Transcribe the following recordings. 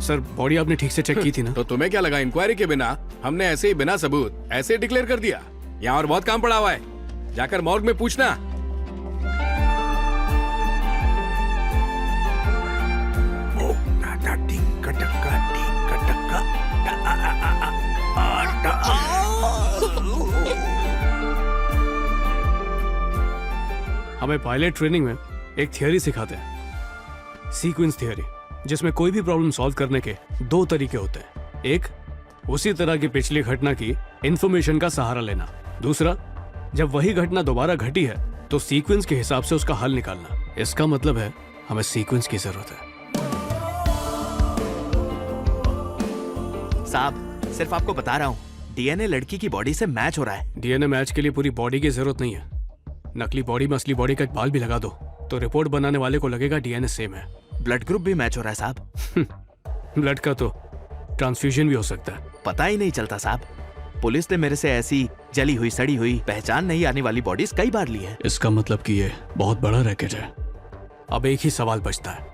Sir body आपने ठीक से चेक की थी ना? तो तुम्हें क्या लगा इंक्वायरी के बिना हमने ऐसे ही बिना सबूत ऐसे डिक्लेयर कर दिया? यहाँ और बहुत काम पड़ा हुआ है, जाकर मॉर्ग में पूछना। हमें पायलट ट्रेनिंग में एक थियरी सिखाते हैं, सीक्वेंस थियरी, जिसमें कोई भी प्रॉब्लम सॉल्व करने के दो तरीके होते हैं। एक, उसी तरह की पिछली घटना की इंफॉर्मेशन का सहारा लेना। दूसरा, जब वही घटना दोबारा घटी है तो सीक्वेंस के हिसाब से उसका हल निकालना। इसका मतलब है हमें सीक्वेंस की जरूरत है। साहब सिर्फ आपको बता रहा हूँ, डीएनए लड़की की बॉडी से मैच हो रहा है। डीएनए मैच के लिए पूरी बॉडी की जरूरत नहीं है। नकली बॉडी में असली बॉडी का एक बाल भी लगा दो तो रिपोर्ट बनाने वाले को लगेगा डीएनए सेम है। ब्लड ग्रुप भी मैच हो रहा है साहब। ब्लड का तो ट्रांसफ्यूजन भी हो सकता है। पता ही नहीं चलता साहब। पुलिस ने मेरे से ऐसी जली हुई सड़ी हुई पहचान नहीं आने वाली बॉडीज कई बार ली है। इसका मतलब कि ये बहुत बड़ा रैकेट है। अब एक ही सवाल बचता है,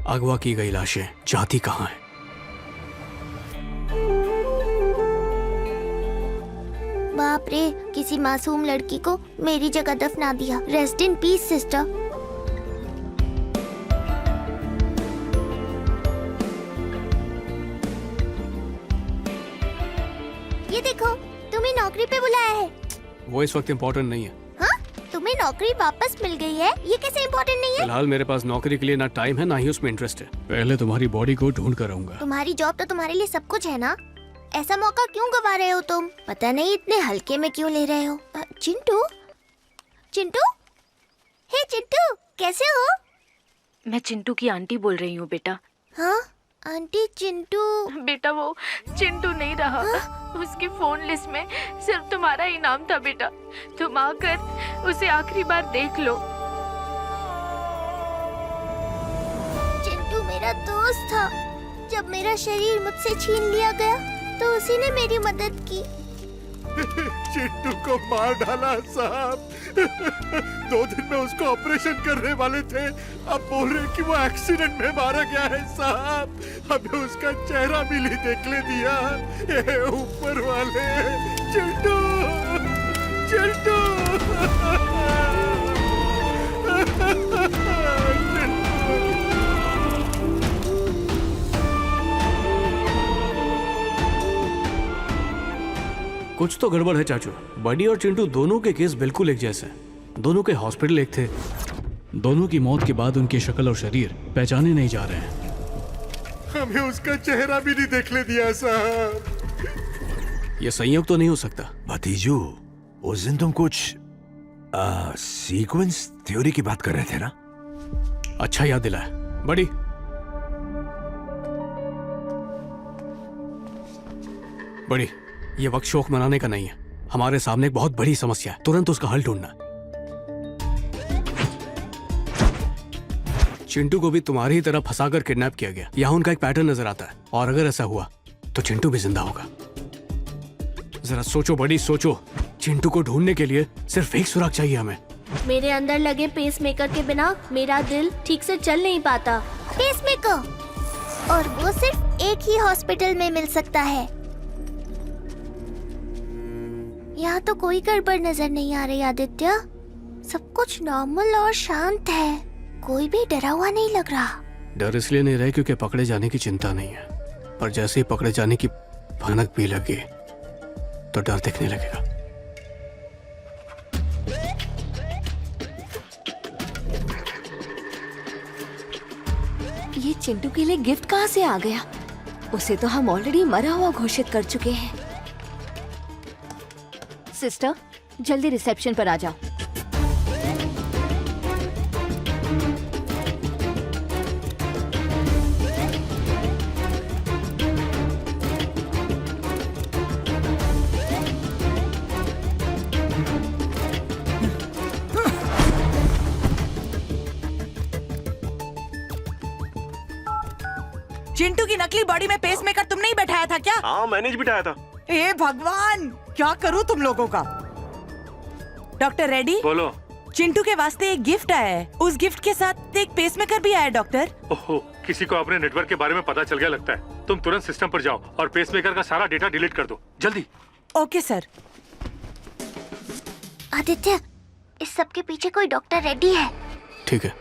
अगवा की गई लाशें जाती कहाँ है? बाप रे, किसी मासूम लड़की को मेरी जगह दफना दिया। Rest in peace sister. ये देखो, तुम्हें नौकरी पे बुलाया है। वो इस वक्त इम्पोर्टेंट नहीं है। हाँ? तुम्हें नौकरी वापस मिल गई है, ये कैसे इम्पोर्टेंट नहीं है? फिलहाल मेरे पास नौकरी के लिए ना टाइम है ना ही उसमें इंटरेस्ट है। पहले तुम्हारी बॉडी को ढूंढ कर आऊंगा। तुम्हारी जॉब तो तुम्हारे लिए सब कुछ है ना, ऐसा मौका क्यों गवा रहे हो तुम? पता नहीं इतने हल्के में क्यों ले रहे हो। चिंटू, चिंटू, हे चिंटू, कैसे हो? मैं चिंटू की आंटी बोल रही हूँ बेटा। हाँ आंटी, चिंटू बेटा वो चिंटू नहीं रहा। उसकी फोन लिस्ट में सिर्फ तुम्हारा ही नाम था बेटा। तुम आकर उसे आखिरी बार देख लो। चिंटू मेरा दोस्त था। जब मेरा शरीर मुझसे छीन लिया गया तो उसी ने मेरी मदद की। चिंटू को मार डाला साहब। 2 दिन में उसको ऑपरेशन करने वाले थे, अब बोल रहे कि वो एक्सीडेंट में मारा गया है साहब। हमें उसका चेहरा भी नहीं देखने दिया। ये ऊपर वाले। चिंटू, चिंटू, कुछ तो गड़बड़ है चाचू। बडी और चिंटू दोनों के केस बिल्कुल एक जैसे हैं। दोनों के हॉस्पिटल एक थे। दोनों की मौत के बाद उनकी शक्ल और शरीर पहचाने नहीं जा रहे हैं। हमें उसका चेहरा भी नहीं देखने दिया साहब। ये संयोग तो नहीं हो सकता। भतीजू, उस दिन तुम कुछ सीक्वेंस थ्योरी की बात कर रहे थे ना? अच्छा याद दिलाया। बड़ी, बड़ी, ये वक्त शौक मनाने का नहीं है। हमारे सामने एक बहुत बड़ी समस्या है, तुरंत उसका हल ढूंढना। चिंटू को भी तुम्हारी ही तरह फंसाकर किडनैप किया गया। यहाँ उनका एक पैटर्न नजर आता है, और अगर ऐसा हुआ तो चिंटू भी जिंदा होगा। जरा सोचो बड़ी, सोचो। चिंटू को ढूंढने के लिए सिर्फ एक सुराग चाहिए हमें। मेरे अंदर लगे पेसमेकर के बिना मेरा दिल ठीक से चल नहीं पाता। पेसमेकर, और वो सिर्फ एक ही हॉस्पिटल में मिल सकता है। यहाँ तो कोई गड़बड़ नजर नहीं आ रही आदित्य। सब कुछ नॉर्मल और शांत है, कोई भी डरा हुआ नहीं लग रहा। डर इसलिए नहीं रहे क्योंकि पकड़े जाने की चिंता नहीं है, पर जैसे ही पकड़े जाने की भनक भी लगी तो डर दिखने लगेगा। ये चिंटू के लिए गिफ्ट कहाँ से आ गया? उसे तो हम ऑलरेडी मरा हुआ घोषित कर चुके हैं। सिस्टर, जल्दी रिसेप्शन पर आ जाओ। चिंटू की नकली बॉडी में पेसमेकर तुमने ही बैठाया था क्या? हाँ, मैंने ही बिठाया था। ए भगवान, क्या करूं तुम लोगों का? डॉक्टर रेड्डी, बोलो। चिंटू के वास्ते एक गिफ्ट आया है। उस गिफ्ट के साथ एक पेसमेकर भी आया है डॉक्टर। ओहो, किसी को अपने नेटवर्क के बारे में पता चल गया लगता है। तुम तुरंत सिस्टम पर जाओ और पेसमेकर का सारा डेटा डिलीट कर दो, जल्दी। Okay sir. आदित्य, इस सब के पीछे कोई डॉक्टर रेड्डी है। ठीक है।